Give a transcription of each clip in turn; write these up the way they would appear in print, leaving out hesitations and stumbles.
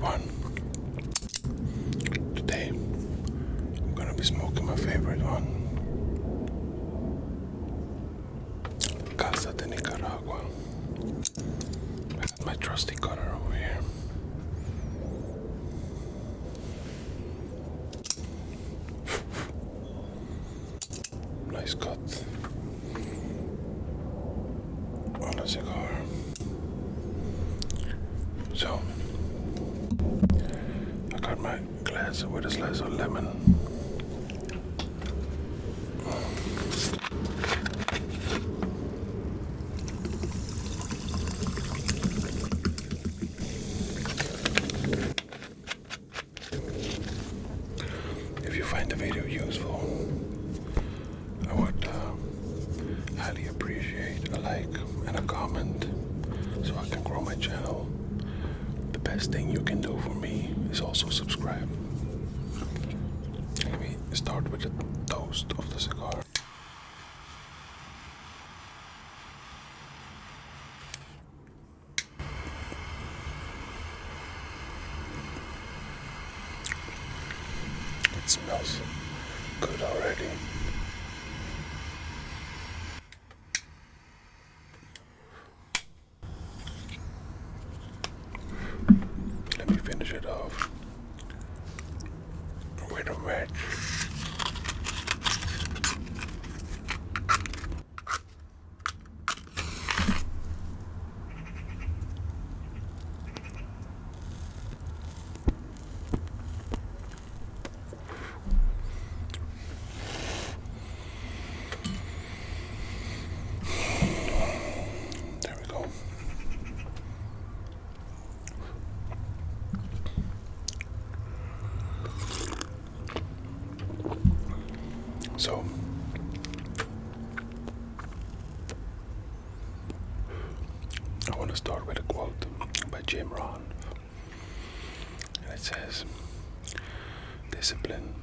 everyone. Today I'm gonna be smoking my favorite one, Casa de Nicaragua. I got my trusty cutter over here. Nice cut on a cigar. So I got my glass with a slice of lemon. If you find the video useful, I would highly appreciate a like and a comment so I can grow my channel. The best thing you can do for me is also subscribe. Let me start with the toast of the cigar. It smells good already. Let me finish it off with a match. There we go. So, I want to start with a quote by Jim Rohn. And it says, "Discipline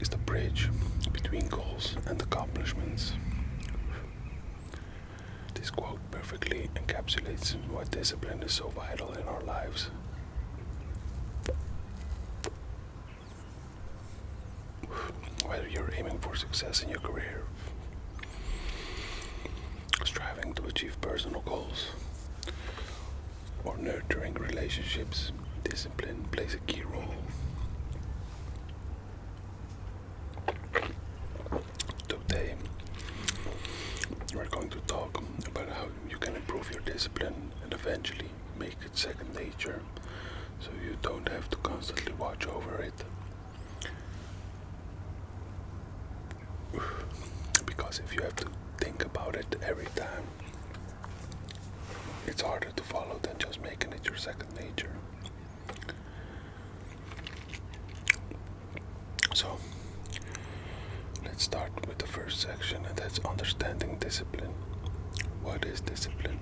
is the bridge between goals and accomplishments." This quote perfectly encapsulates why discipline is so vital in our lives. Whether you're aiming for success in your career, striving to achieve personal goals, or nurturing relationships, discipline plays a key role. Today, we're going to talk about how you can improve your discipline and eventually make it second nature, so you don't have to constantly watch over it. Because if you have to think about it every time, it's harder to follow than just making it your second nature. So, let's start with the first section, and that's understanding discipline. What is discipline?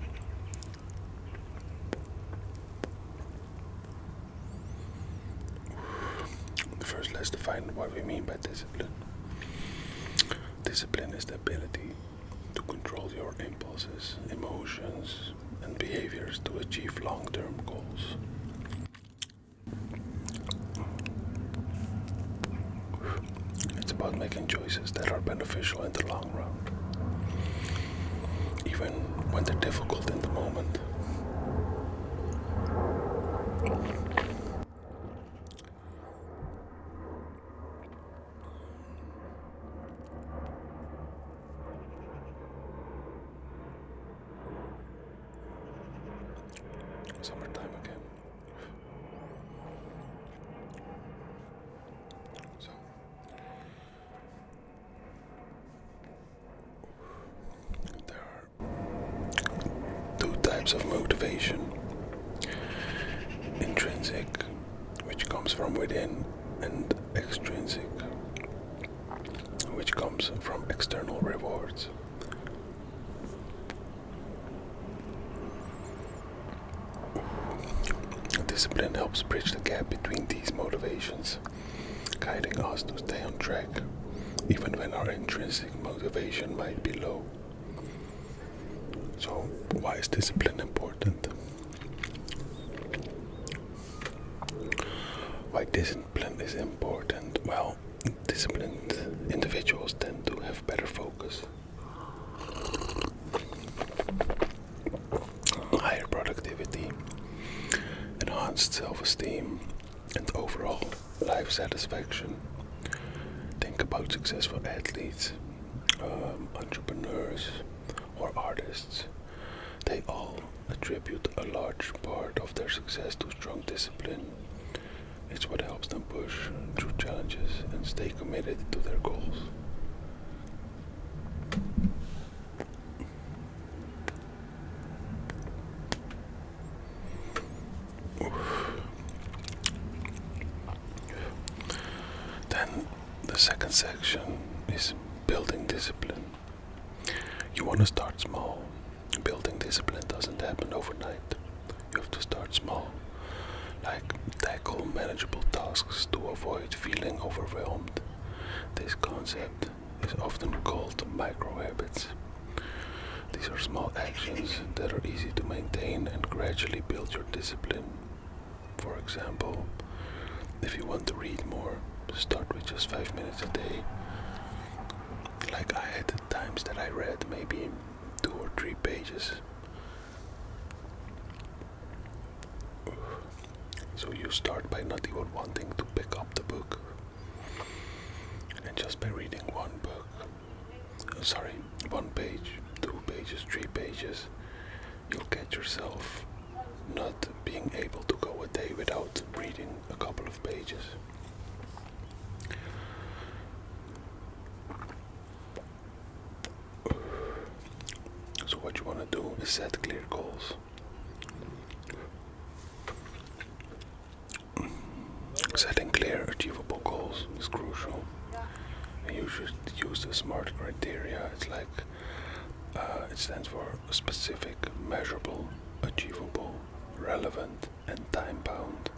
First, let's define what we mean by discipline. Discipline is the ability to control your impulses, emotions, and behaviors to achieve long-term goals. It's about making choices that are beneficial in the long run, even when they're difficult in the moment. Summertime again. So, there are two types of motivation. Intrinsic, which comes from within, and extrinsic, which comes from external rewards. Discipline helps bridge the gap between these motivations, guiding us to stay on track, even when our intrinsic motivation might be low. So, why is discipline important? Why discipline is important? Well, disciplined individuals tend to have better focus, higher productivity, enhanced self-esteem, and overall life satisfaction. Think about successful athletes, entrepreneurs, or artists. They all attribute a large part of their success to strong discipline. It's what helps them push through challenges and stay committed to their goals. Then the second section is building discipline. You want to start small. Building discipline doesn't happen overnight. You have to start small. Like tackle manageable tasks to avoid feeling overwhelmed. This concept is often called micro habits. These are small actions that are easy to maintain and gradually build your discipline. For example, if you want to read more, start with just 5 minutes a day. Like I had times that I read maybe 2 or 3 pages. So you start by not even wanting to pick up the book. And just by reading one page, 2 pages, 3 pages, you'll get yourself not being able to go a day without reading a couple of pages. So what you want to do is set clear goals. Setting clear, achievable goals is crucial. And you should use the SMART criteria. It's like, it stands for specific, measurable, achievable, relevant, and time-bound.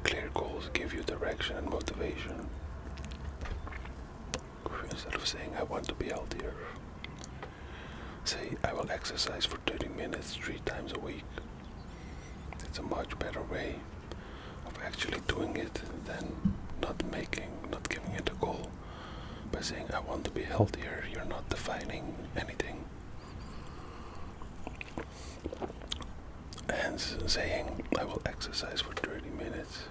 Clear goals give you direction and motivation. Instead of saying, I want to be healthier, say, I will exercise for 30 minutes 3 times a week. It's a much better way of actually doing it than not giving it a goal. By saying I want to be healthier, you're not defining anything. Hence, saying I will exercise for 30 minutes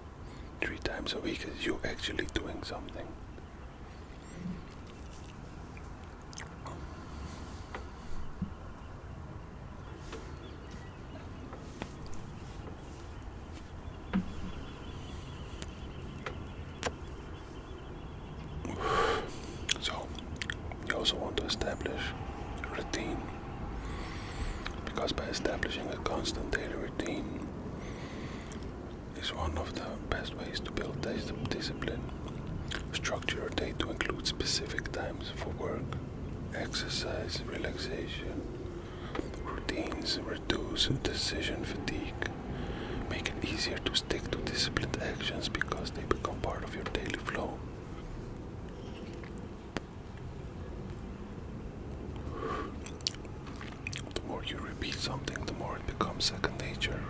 3 times a week is you actually doing something. Also want to establish routine, because by establishing a constant daily routine is one of the best ways to build discipline. Structure your day to include specific times for work, exercise, relaxation. Routines reduce decision fatigue, make it easier to stick to disciplined actions because they become part of your daily flow. You repeat something, the more it becomes second nature.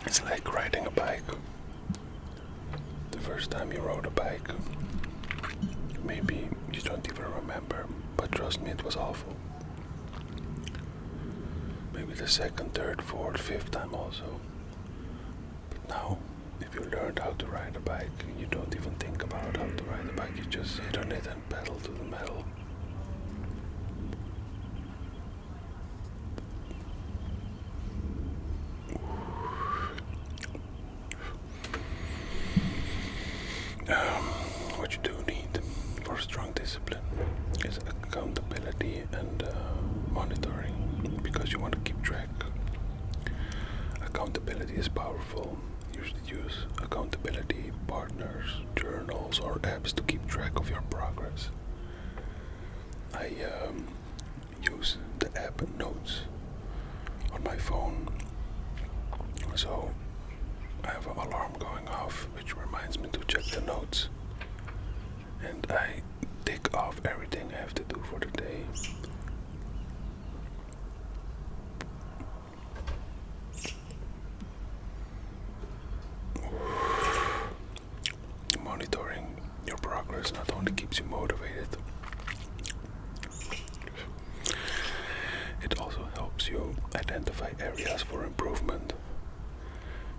It's like riding a bike. The first time you rode a bike, maybe you don't even remember, but trust me, it was awful. Maybe the second, third, fourth, fifth time also. But now, if you learned how to ride a bike, you don't even think about how to ride a bike, you just sit on it and pedal to the metal. What you do need for strong discipline is accountability and monitoring, because you want to keep track. Accountability is powerful. You should use accountability partners, journals, or apps to keep track of your progress. I use the app Notes on my phone, so I have an alarm going off which reminds me to check the notes, and I tick off everything I have to do for the day. areas for improvement.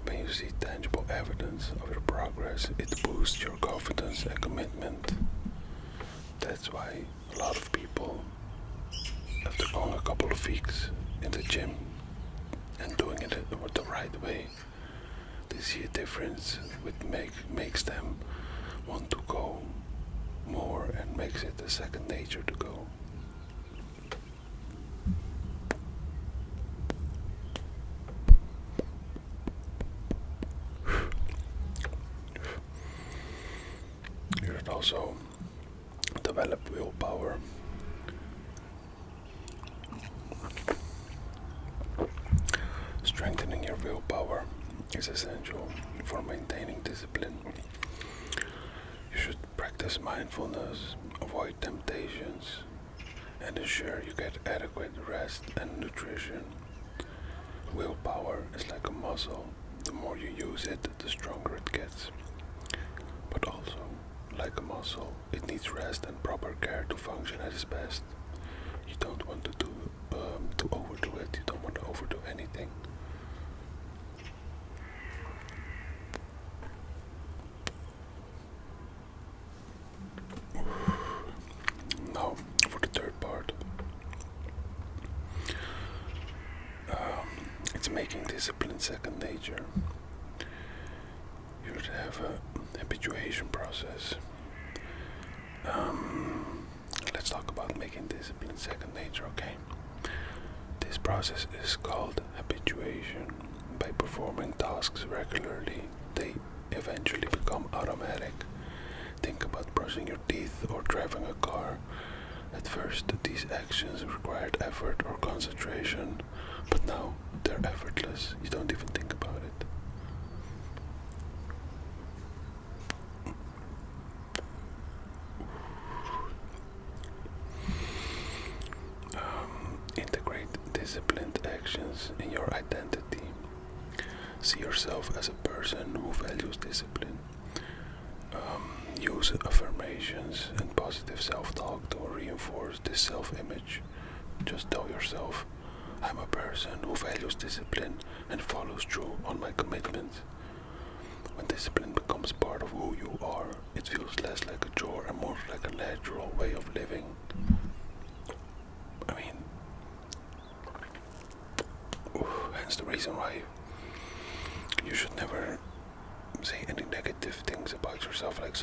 When you see tangible evidence of your progress, it boosts your confidence and commitment. That's why a lot of people, after going a couple of weeks in the gym and doing it the right way, they see a difference which makes them want to go more and makes it a second nature to go. You should also develop willpower. Strengthening your willpower is essential for maintaining discipline. You should practice mindfulness, avoid temptations, and ensure you get adequate rest and nutrition. Willpower is like a muscle. The more you use it, the stronger it gets. But also, like a muscle, it needs rest and proper care to function at its best. You don't want to overdo it. You don't want to overdo anything. Now, for the third part, it's making discipline second nature. You should have a habituation process. Let's talk about making discipline second nature, okay? This process is called habituation. By performing tasks regularly, they eventually become automatic. Think about brushing your teeth or driving a car. At first, these actions required effort or concentration, but now they're effortless. You don't even think about it. Integrate disciplined actions in your identity. See yourself as a person who values discipline. Use affirmations and positive self-talk to reinforce this self-image. Just tell yourself, I'm a person who values discipline and follows through on my commitments. When discipline becomes part of who you are, it feels less like a chore and more like a natural way of living. I mean, hence the reason why you should never say any negative things about yourself, like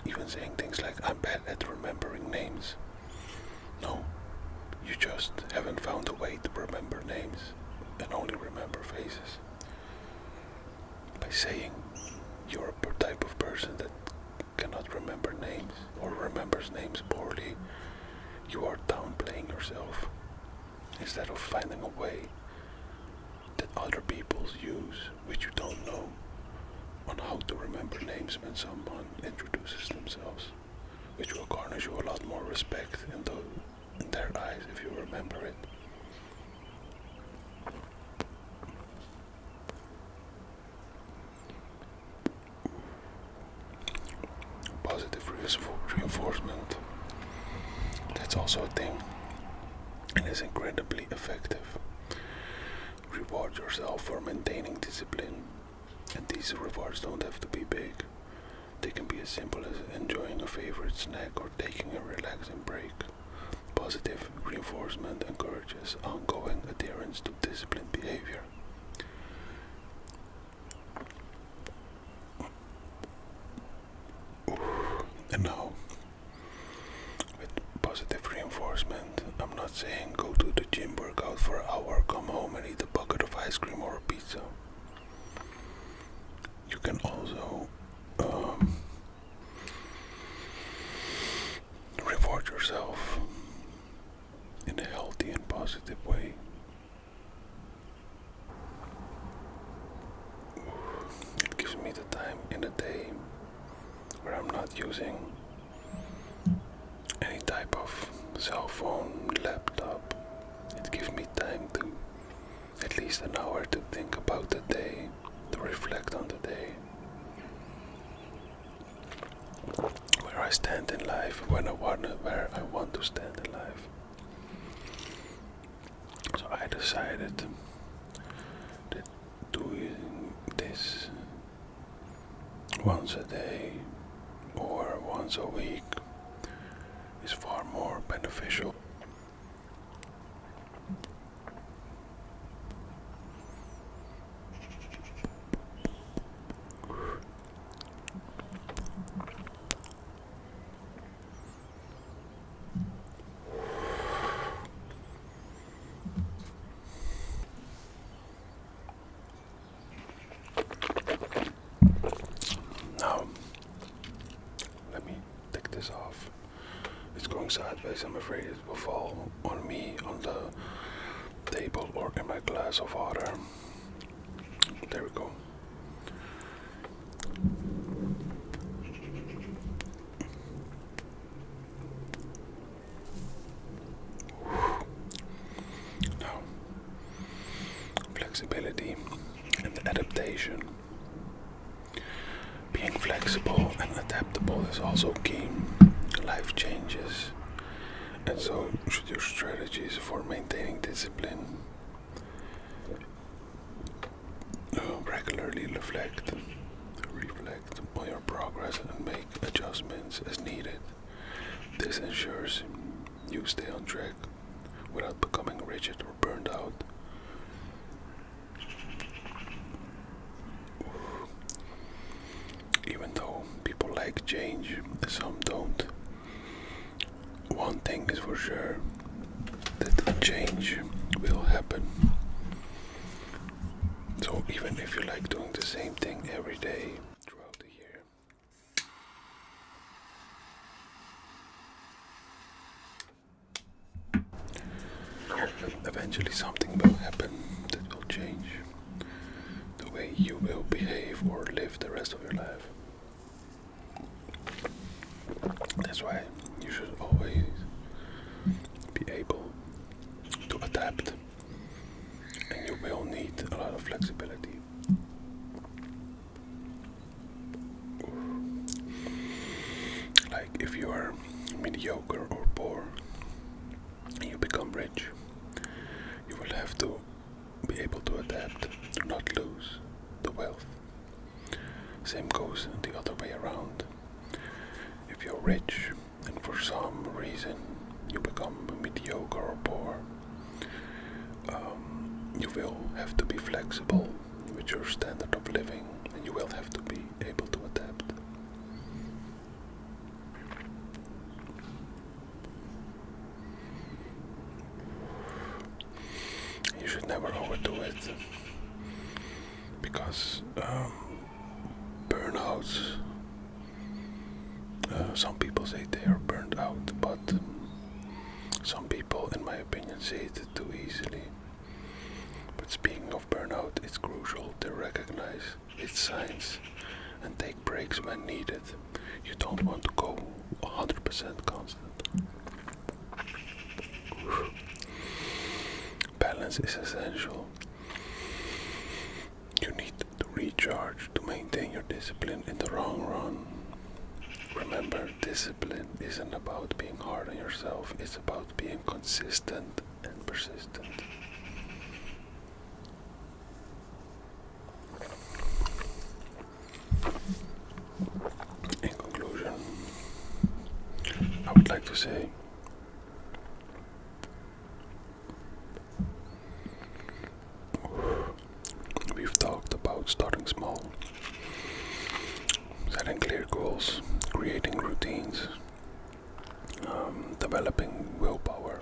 even saying things like I'm bad at remembering names. No, you just haven't found a way to remember names and only remember faces. By saying you're a type of person that cannot remember names or remembers names poorly, you are downplaying yourself instead of finding a way that other people use, which you don't know, on how to remember names when someone introduces themselves, which will garnish you a lot more respect in their eyes if you remember it. Positive reinforcement. That's also a thing, and is incredibly effective. Reward yourself for maintaining discipline. And these rewards don't have to be big. They can be as simple as enjoying a favorite snack or taking a relaxing break. Positive reinforcement encourages ongoing adherence to disciplined behavior. And now, with positive reinforcement, I'm not saying go to the gym, work out for an hour, come home and eat a bucket of ice cream or a pizza. You can also reward yourself in a healthy and positive way. It gives me the time in the day where I'm not using any type of cell phone, laptop. It gives me time to at least an hour to think about the day, to reflect on the day, where I stand in life, where I want to stand in life. So I decided once a day or once a week is far more beneficial. Now, let me take this off. It's going sideways. I'm afraid it will fall on me, on the table, or in my glass of water. There we go. Now, flexibility and adaptation. Being flexible and adaptable is also key. Life changes, and so should your strategies for maintaining discipline. Regularly reflect on your progress and make adjustments as needed. This ensures you stay on track without becoming rigid or burned out. Even though people like change, some don't. One thing is for sure, that change will happen. So even if you like doing the same thing every day throughout the year, eventually something will happen that will change the way you will behave or live the rest of your life. That's why you should always be able to adapt, and you will need a lot of flexibility. Like if you are mediocre or poor and you become rich, you will have to be able to adapt to not lose the wealth. Same goes the other way around. If you're rich and for some reason you become mediocre or poor, you will have to be flexible with your standard of living, and you will have to be able to adapt. You should never overdo it, because burnouts, some people say they are burned out, but some people, in my opinion, say it too easily. But speaking of burnout, it's crucial to recognize its signs and take breaks when needed. You don't want to go 100% constant. Balance is essential. You need to recharge to maintain your discipline in the long run. Remember, discipline isn't about being hard on yourself, it's about being consistent and persistent. In conclusion, I would like to say, we've talked about starting small, setting clear goals, creating routines, developing willpower,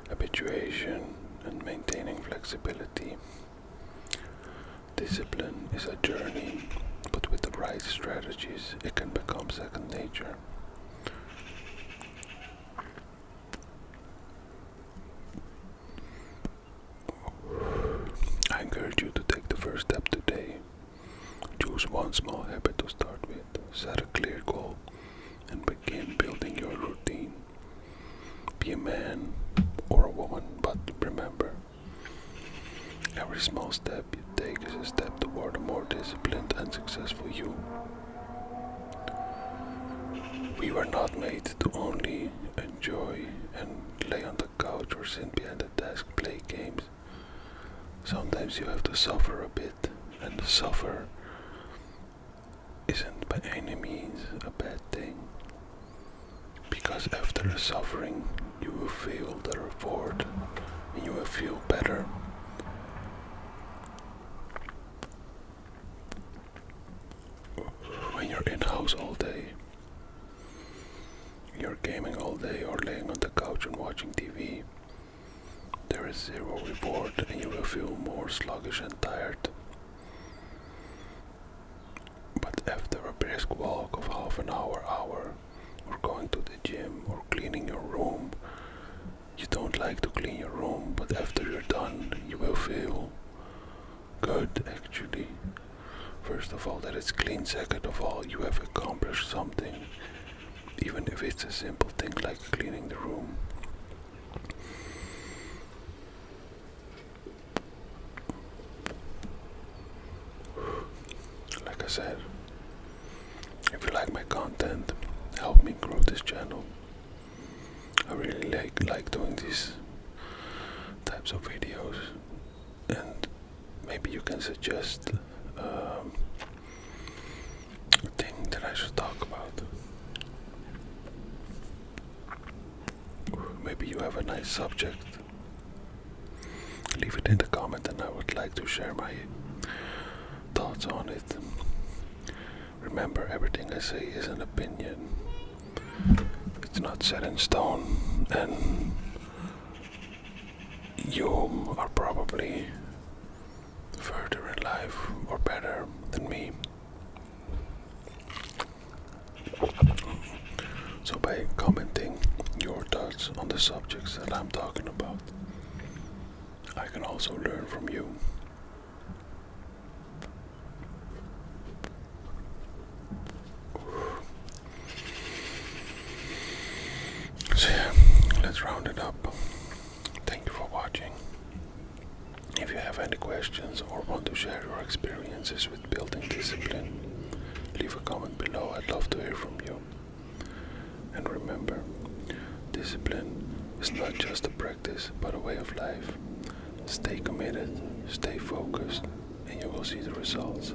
habituation, and maintaining flexibility. Discipline is a journey, but with the right strategies, it can become second nature. I encourage you to take the first step today. Choose one small habit to start with, set a clear goal, and begin building your routine. Be a man or a woman, but remember, every small step you take is a step toward a more disciplined and successful you. We were not made to only enjoy and lay on the couch or sit behind the desk, play games. Sometimes you have to suffer a bit, and suffer isn't by any means a bad thing, because after the suffering you will feel the reward and you will feel better. When you're in-house all day, you're gaming all day or laying on the couch and watching TV, there is zero reward and you will feel more sluggish and tired. But after a brisk walk of half an hour, or going to the gym or cleaning your room, you don't like to clean your room, but after you're done, you will feel good actually. First of all, that it's clean. Second of all, you have accomplished something, even if it's a simple thing like cleaning the room. Like I said, if you like my content, help me grow this channel. I really like doing these types of videos, and maybe you can suggest a thing that I should talk about. Maybe you have a nice subject. Leave it in the comment and I would like to share my thoughts on it. Remember, everything I say is an opinion. It's not set in stone, and you are probably further in life or better than me. So by commenting your thoughts on the subjects that I'm talking about, I can also learn from you. So yeah, let's round it up. Thank you for watching. If you have any questions or want to share your experiences with building discipline, leave a comment below. I'd love to hear from you. And remember, discipline is not just a practice, but a way of life. Stay committed, stay focused, and you will see the results.